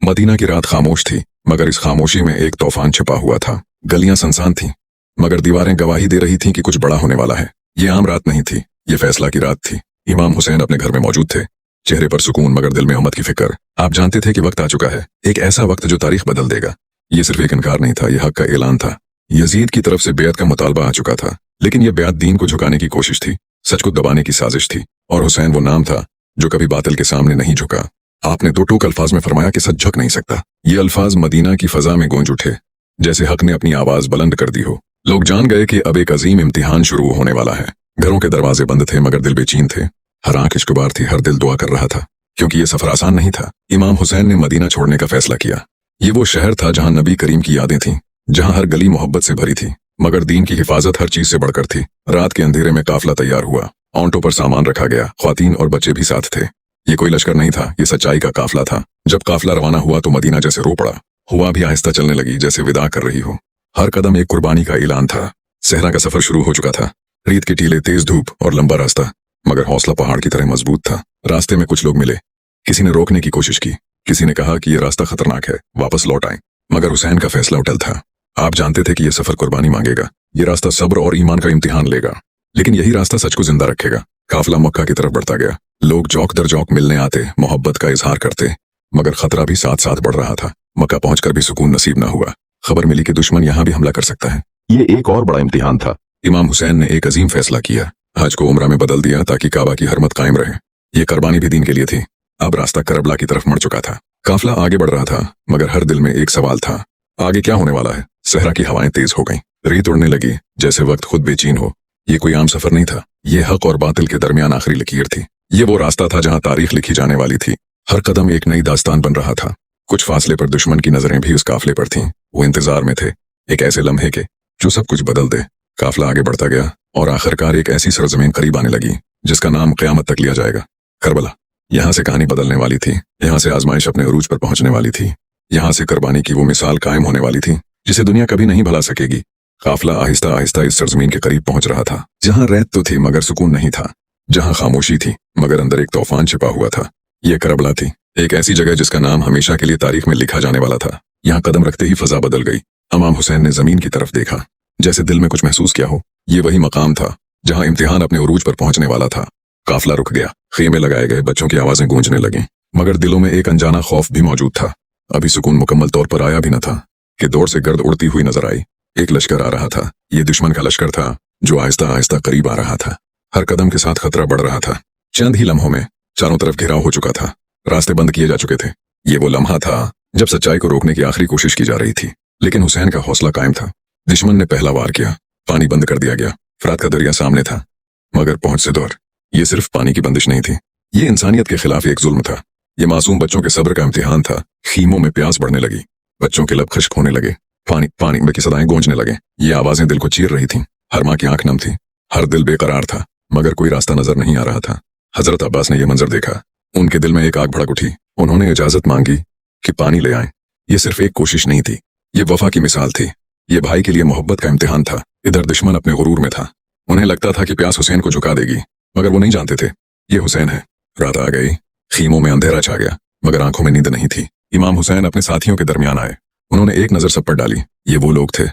Medina की रात खामोश थी, मगर इस खामोशी में एक तूफान छिपा हुआ था। गलियां सुनसान थीं, मगर दीवारें गवाही दे रही थीं कि कुछ बड़ा होने वाला है। ये आम रात नहीं थी, ये फैसला की रात थी। इमाम हुसैन अपने घर में मौजूद थे, चेहरे पर सुकून मगर दिल में उम्मत की फिक्र। आप जानते थे कि वक्त आ चुका है, एक ऐसा वक्त जो तारीख बदल देगा। ये सिर्फ एक इनकार नहीं था, यह हक का ऐलान था। यजीद की तरफ से बेअत का मुतालबा आ चुका था, लेकिन यह बेअत दीन को झुकाने की कोशिश थी, सच को दबाने की साजिश थी। और हुसैन वो नाम था जो कभी बातिल के सामने नहीं झुका। आपने दो टूक अल्फाज में फरमाया कि सच झुक नहीं सकता। ये अल्फाज मदीना की फजा में गूंज उठे, जैसे हक ने अपनी आवाज बुलंद कर दी हो। लोग जान गए कि अब एक अजीम इम्तिहान शुरू होने वाला है। घरों के दरवाजे बंद थे, मगर दिल बेचैन थे। हर आंख इश्कबार थी, हर दिल दुआ कर रहा था, क्योंकि ये सफर आसान नहीं था। इमाम हुसैन ने मदीना छोड़ने का फैसला किया। ये वो शहर था जहां नबी करीम की यादें थीं, जहां हर गली मोहब्बत से भरी थी, मगर दीन की हिफाजत हर चीज से बढ़कर थी। रात के अंधेरे में काफिला तैयार हुआ, ऑन्टों पर सामान रखा गया, ख्वातीन और बच्चे भी साथ थे। ये कोई लश्कर नहीं था, ये सच्चाई का काफिला था। जब काफिला रवाना हुआ तो मदीना जैसे रो पड़ा। हुआ भी आहिस्ता चलने लगी, जैसे विदा कर रही हो। हर कदम एक कुर्बानी का ऐलान था। सहरा का सफर शुरू हो चुका था। रेत के टीले, तेज धूप और लंबा रास्ता, मगर हौसला पहाड़ की तरह मजबूत था। रास्ते में कुछ लोग मिले, किसी ने रोकने की कोशिश की, किसी ने कहा कि यह रास्ता खतरनाक है, वापस लौट आए। मगर हुसैन का फैसला अटल था। आप जानते थे कि यह सफर कुर्बानी मांगेगा, ये रास्ता सब्र और ईमान का इम्तिहान लेगा, लेकिन यही रास्ता सच को जिंदा रखेगा। काफिला मक्का की तरफ बढ़ता गया। लोग चौक दर चौक मिलने आते, मोहब्बत का इजहार करते, मगर खतरा भी साथ साथ बढ़ रहा था। मक्का पहुंचकर भी सुकून नसीब न हुआ। खबर मिली कि दुश्मन यहाँ भी हमला कर सकता है। ये एक और बड़ा इम्तिहान था। इमाम हुसैन ने एक अजीम फैसला किया, हज को उम्रा में बदल दिया ताकि काबा की हरमत कायम रहे। ये कुर्बानी भी दीन के लिए थी। अब रास्ता करबला की तरफ मुड़ चुका था। काफिला आगे बढ़ रहा था, मगर हर दिल में एक सवाल था, आगे क्या होने वाला है। सहरा की हवाएं तेज हो गईं, रेत उड़ने लगी, जैसे वक्त खुद बेचैन हो। ये कोई आम सफर नहीं था, ये हक और बातिल के दरमियान आखिरी लकीर थी। ये वो रास्ता था जहां तारीख लिखी जाने वाली थी। हर कदम एक नई दास्तान बन रहा था। कुछ फासले पर दुश्मन की नजरें भी उस काफिले पर थीं। वो इंतजार में थे, एक ऐसे लम्हे के जो सब कुछ बदल दे। काफिला आगे बढ़ता गया और आखिरकार एक ऐसी सरजमीन करीब आने लगी जिसका नाम क़यामत तक लिया जाएगा, करबला। यहाँ से कहानी बदलने वाली थी, यहाँ से आजमाइश अपने उरूज पर पहुंचने वाली थी, यहाँ से कुर्बानी की वो मिसाल कायम होने वाली थी जिसे दुनिया कभी नहीं भुला सकेगी। काफिला आहिस्ता आहिस्ता इस सरजमीन के करीब पहुंच रहा था, जहां रेत तो थी मगर सुकून नहीं था, जहां खामोशी थी मगर अंदर एक तूफान छिपा हुआ था। ये करबला थी, एक ऐसी जगह जिसका नाम हमेशा के लिए तारीख में लिखा जाने वाला था। यहाँ कदम रखते ही फजा बदल गई। इमाम हुसैन ने जमीन की तरफ देखा, जैसे दिल में कुछ महसूस किया हो। ये वही मकाम था जहां इम्तिहान अपने उरूज पर पहुंचने वाला था। काफिला रुक गया, खेमे लगाए गए, बच्चों की आवाजें गूंजने लगी, मगर दिलों में एक अनजाना खौफ भी मौजूद था। अभी सुकून मुकम्मल तौर पर आया भी न था कि दूर से गर्द उड़ती हुई नजर आई। एक लश्कर आ रहा था। ये दुश्मन का लश्कर था जो आहिस्ता आहिस्ता करीब आ रहा था। हर कदम के साथ खतरा बढ़ रहा था। चंद ही लम्हों में चारों तरफ घिराव हो चुका था, रास्ते बंद किए जा चुके थे। ये वो लम्हा था जब सच्चाई को रोकने की आखिरी कोशिश की जा रही थी, लेकिन हुसैन का हौसला कायम था। दुश्मन ने पहला वार किया, पानी बंद कर दिया गया। फरात का दरिया सामने था, मगर पहुंच से दूर। ये सिर्फ पानी की बंदिश नहीं थी, ये इंसानियत के खिलाफ एक जुल्म था। ये मासूम बच्चों के सब्र का इम्तिहान था। खीमों में प्यास बढ़ने लगी, बच्चों के लब खुश्क होने लगे, पानी पानी में की सदाएं गूंजने लगे। ये आवाजें दिल को चीर रही थीं। हर माँ की आंख नम थी, हर दिल बेकरार था, मगर कोई रास्ता नजर नहीं आ रहा था। हजरत अब्बास ने यह मंजर देखा, उनके दिल में एक आग भड़क उठी। उन्होंने इजाजत मांगी कि पानी ले आएं। ये सिर्फ एक कोशिश नहीं थी, ये वफा की मिसाल थी। ये भाई के लिए मोहब्बत का इम्तिहान था। इधर दुश्मन अपने गुरूर में था। उन्हें लगता था कि प्यास हुसैन को झुका देगी, मगर वो नहीं जानते थे ये हुसैन है। रात आ गई, खीमों में अंधेरा छा गया, मगर आंखों में नींद नहीं थी। इमाम हुसैन अपने साथियों के दरमियान आए। उन्होंने एक नजर सब पर डाली। ये वो लोग थे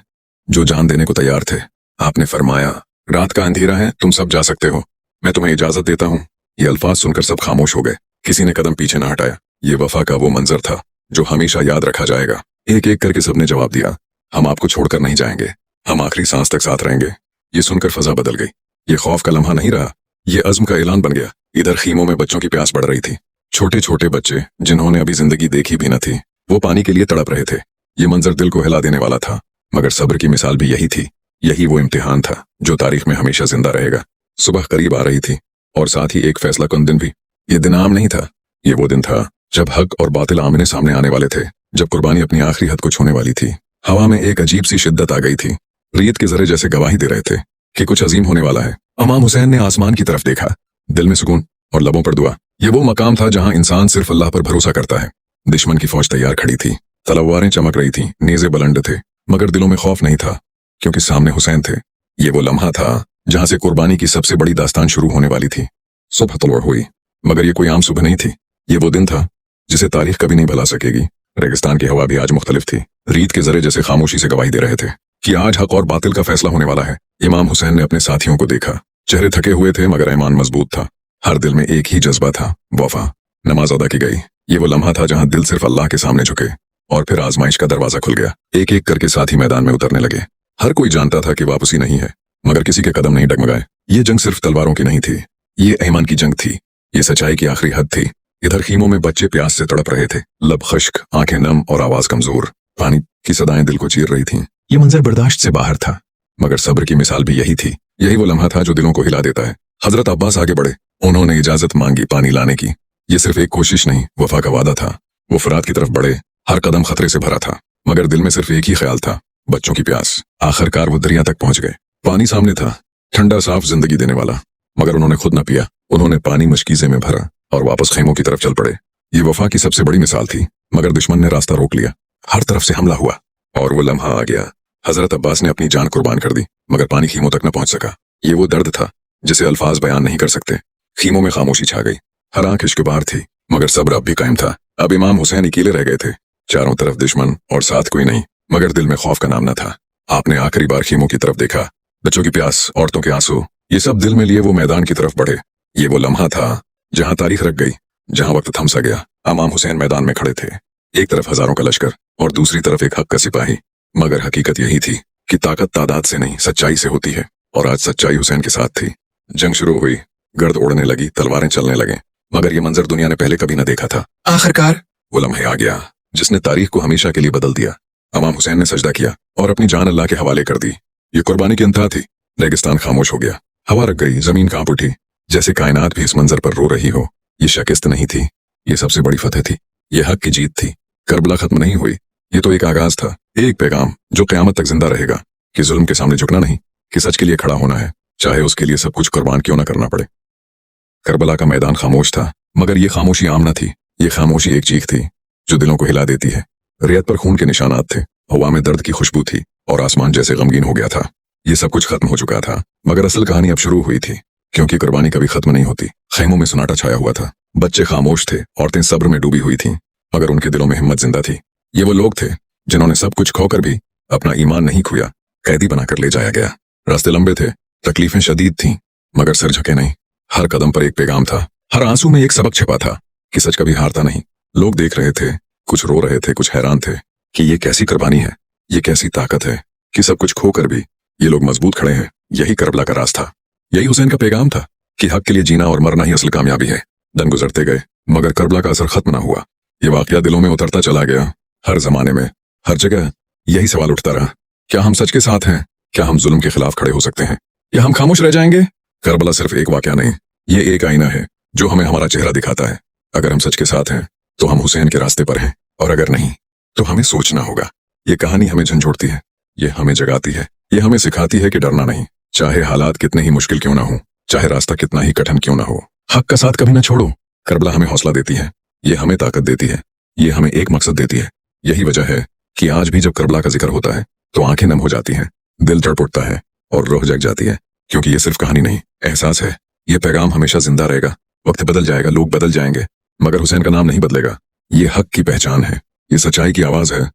जो जान देने को तैयार थे। आपने फरमाया, रात का अंधेरा है, तुम सब जा सकते हो, मैं तुम्हें इजाजत देता हूँ। ये अल्फाज सुनकर सब खामोश हो गए। किसी ने कदम पीछे न हटाया। ये वफा का वो मंजर था जो हमेशा याद रखा जाएगा। एक एक करके सबने जवाब दिया, हम आपको छोड़कर नहीं जाएंगे, हम आखिरी सांस तक साथ रहेंगे। ये सुनकर फजा बदल गई। ये खौफ का लम्हा नहीं रहा, ये अज़्म का ऐलान बन गया। इधर खीमों में बच्चों की प्यास बढ़ रही थी। छोटे छोटे बच्चे जिन्होंने अभी जिंदगी देखी भी न थी, वो पानी के लिए तड़प रहे थे। ये मंजर दिल को हिला देने वाला था, मगर सब्र की मिसाल भी यही थी। यही वो इम्तिहान था जो तारीख में हमेशा जिंदा रहेगा। सुबह करीब आ रही थी और साथ ही एक फैसला कुन दिन भी। ये दिन आम नहीं था, ये वो दिन था जब हक और बातिल आमने सामने आने वाले थे, जब कुर्बानी अपनी आखिरी हद को छूने वाली थी। हवा में एक अजीब सी शिद्दत आ गई थी। रेत के जरे जैसे गवाही दे रहे थे कि कुछ अजीम होने वाला है। इमाम हुसैन ने आसमान की तरफ देखा, दिल में सुकून और लबों पर दुआ। ये वो मकाम था जहां इंसान सिर्फ अल्लाह पर भरोसा करता है। दुश्मन की फौज तैयार खड़ी थी, तलवारें चमक रही थीं, नेज़े बुलंद थे, मगर दिलों में खौफ नहीं था, क्योंकि सामने हुसैन थे। ये वो लम्हा था जहां से कुर्बानी की सबसे बड़ी दास्तान शुरू होने वाली थी। सुबह तलवार हुई, मगर ये कोई आम सुबह नहीं थी। ये वो दिन था जिसे तारीख कभी नहीं भुला सकेगी। रेगिस्तान की हवा भी आज मुख्तलिफ थी। रीत के जरे जैसे खामोशी से गवाही दे रहे थे कि आज हक और बातिल का फैसला होने वाला है। इमाम हुसैन ने अपने साथियों को देखा। चेहरे थके हुए थे मगर ईमान मजबूत था। हर दिल में एक ही जज्बा था, वफा। नमाज अदा की गई। ये वो लम्हा था जहां दिल सिर्फ अल्लाह के सामने झुके और फिर आजमाइश का दरवाजा खुल गया। एक एक करके साथी मैदान में उतरने लगे। हर कोई जानता था कि वापसी नहीं है, मगर किसी के कदम नहीं डगमगाए। ये जंग सिर्फ तलवारों की नहीं थी, ये ईमान की जंग थी। ये सच्चाई की आखिरी हद थी। इधर खीमों में बच्चे प्यास से तड़प रहे थे, लब खश्क, आंखें नम और आवाज कमजोर। पानी की सदाएं दिल को चीर रही थीं। ये मंजर बर्दाश्त से बाहर था, मगर सब्र की मिसाल भी यही थी। यही वो लम्हा था जो दिलों को हिला देता है। हजरत अब्बास आगे बढ़े। उन्होंने इजाजत मांगी पानी लाने की। ये सिर्फ एक कोशिश नहीं, वफा का वादा था। वो फरात की तरफ बढ़े। हर कदम खतरे से भरा था, मगर दिल में सिर्फ एक ही ख्याल था, बच्चों की प्यास। आखिरकार वो दरिया तक पहुंच गए। पानी सामने था, ठंडा साफ जिंदगी देने वाला, मगर उन्होंने खुद न पिया। उन्होंने पानी मशकीजे में भरा और वापस खेमों की तरफ चल पड़े। ये वफा की सबसे बड़ी मिसाल थी, मगर दुश्मन ने रास्ता रोक लिया। हर तरफ से हमला हुआ और वो लम्हा आ गया। हजरत अब्बास ने अपनी जान कुर्बान कर दी, मगर पानी खीमों तक न पहुंच सका। ये वो दर्द था जिसे अल्फाज बयान नहीं कर सकते। खीमों में खामोशी छा गई। हर आंख इश्क-ए-बार थी, मगर सब्र अब भी कायम था। अब इमाम हुसैन अकेले रह गए थे। चारों तरफ दुश्मन और साथ कोई नहीं, मगर दिल में खौफ का नाम न था। आपने आखिरी बार खीमों की तरफ देखा। बच्चों की प्यास, औरतों के आंसू, ये सब दिल में लिए वो मैदान की तरफ बढ़े। ये वो लम्हा था जहां तारीख रख गई, जहां वक्त थम सा गया। इमाम हुसैन मैदान में खड़े थे। एक तरफ हजारों का लश्कर और दूसरी तरफ एक हक का सिपाही। मगर हकीकत यही थी कि ताकत तादाद से नहीं, सच्चाई से होती है। और आज सच्चाई हुसैन के साथ थी। जंग शुरू हुई, गर्द उड़ने लगी, तलवारें चलने लगे, मगर ये मंजर दुनिया ने पहले कभी न देखा था। आखिरकार वो लम्हे आ गया जिसने तारीख को हमेशा के लिए बदल दिया। इमाम हुसैन ने सजदा किया और अपनी जान अल्लाह के हवाले कर दी। ये कुर्बानी की इंतहा थी। रेगिस्तान खामोश हो गया, हवा रख गई, जमीन कांप उठी, जैसे कायनात भी इस मंजर पर रो रही हो। ये शिकस्त नहीं थी, ये सबसे बड़ी फतेह थी। ये हक की जीत थी। करबला खत्म नहीं हुई, ये तो एक आगाज था, एक पैगाम जो क़यामत तक जिंदा रहेगा कि जुल्म के सामने झुकना नहीं, कि सच के लिए खड़ा होना है, चाहे उसके लिए सब कुछ कुर्बान क्यों न करना पड़े। करबला का मैदान खामोश था, मगर ये खामोशी आम न थी। ये खामोशी एक चीख थी जो दिलों को हिला देती है। रेत पर खून के निशानात थे, हवा में दर्द की खुशबू थी और आसमान जैसे गमगीन हो गया था। ये सब कुछ खत्म हो चुका था, मगर असल कहानी अब शुरू हुई थी, क्योंकि कुर्बानी कभी खत्म नहीं होती। खैमों में सन्नाटा छाया हुआ था। बच्चे खामोश थे, औरतें सब्र में डूबी हुई थीं, मगर उनके दिलों में हिम्मत जिंदा थी। ये वो लोग थे जिन्होंने सब कुछ खोकर भी अपना ईमान नहीं खोया। कैदी बनाकर ले जाया गया। रास्ते लंबे थे, तकलीफें शदीद थीं, मगर सिर झुके नहीं। हर कदम पर एक पैगाम था, हर आंसू में एक सबक छिपा था कि सच कभी हारता नहीं। लोग देख रहे थे, कुछ रो रहे थे, कुछ हैरान थे कि ये कैसी कुर्बानी है, ये कैसी ताकत है कि सब कुछ खोकर भी ये लोग मजबूत खड़े हैं। यही करबला का राज था, यही हुसैन का पैगाम था कि हक के लिए जीना और मरना ही असल कामयाबी है। दिन गुजरते गए, मगर करबला का असर खत्म न हुआ। ये वाकया दिलों में उतरता चला गया। हर जमाने में, हर जगह यही सवाल उठता रहा, क्या हम सच के साथ हैं? क्या हम जुल्म के खिलाफ खड़े हो सकते हैं, या हम खामोश रह जाएंगे? करबला सिर्फ एक वाकया नहीं, ये एक आईना है जो हमें हमारा चेहरा दिखाता है। अगर हम सच के साथ हैं तो हम हुसैन के रास्ते पर हैं, और अगर नहीं तो हमें सोचना होगा। ये कहानी हमें झंझोड़ती है, ये हमें जगाती है, ये हमें सिखाती है कि डरना नहीं, चाहे हालात कितने ही मुश्किल क्यों ना हो, चाहे रास्ता कितना ही कठिन क्यों ना हो। हक का साथ कभी ना छोड़ो। करबला हमें हौसला देती है, ये हमें ताकत देती है, ये हमें एक मकसद देती है। यही वजह है कि आज भी जब करबला का जिक्र होता है तो आंखें नम हो जाती हैं, दिल तड़प उठता है और रूह जग जाती है, क्योंकि ये सिर्फ कहानी नहीं, एहसास है। ये पैगाम हमेशा जिंदा रहेगा। वक्त बदल जाएगा, लोग बदल जाएंगे, मगर हुसैन का नाम नहीं बदलेगा। ये हक की पहचान है, ये सच्चाई की आवाज है